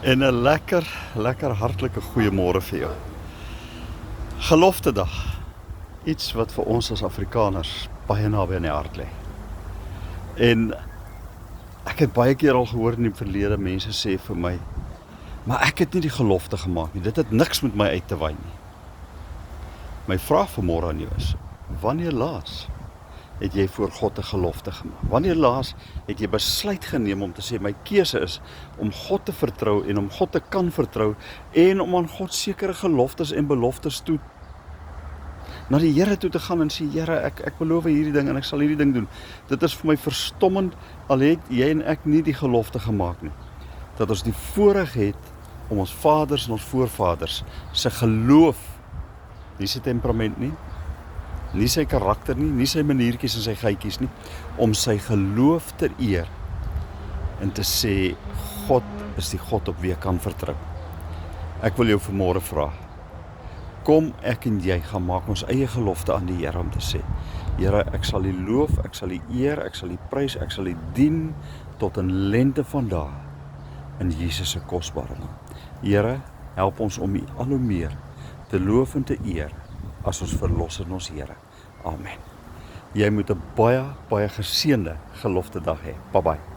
En 'n lekker hartlike goeiemôre vir jou. Geloftedag. Iets wat vir ons as Afrikaners baie naby aan die hart lê. En ek het baie keer al gehoor in die verlede mense sê vir my, maar ek het nie die gelofte gemaak nie. Dit het niks met my uit te wy nie. My vraag vanmôre aan jou is: wanneer laas het jy voor God 'n gelofte gemaak? Wanneer laas het jy besluit geneem om te sê my keuse is om God te vertrou en om God te kan vertrou en om aan God sekere geloftes en beloftes toe na die Here toe te gaan en sê, Here, ek beloof hierdie ding en ek sal hierdie ding doen. Dit is vir my verstommend, al het jy en ek nie die gelofte gemaak nie, dat ons die voorreg het om ons vaders en ons voorvaders se geloof, nie sy temperament nie sy karakter nie sy maniertjies en sy geitjies nie, om sy geloof te eer en te sê, God is die God op wie ek kan vertrou. Ek wil jou vanmôre vra, kom ek en jy gaan maak ons eie gelofte aan die Here om te sê, Here, ek sal U loof, ek sal U eer, ek sal U prys, ek sal U dien tot in lente van dae in Jesus se kosbare naam. Here, help ons om U al hoe meer te loof en te eer as ons verlosser en ons Here. Amen. Jy moet 'n baie geseënde geloftedag hê. Bye bye.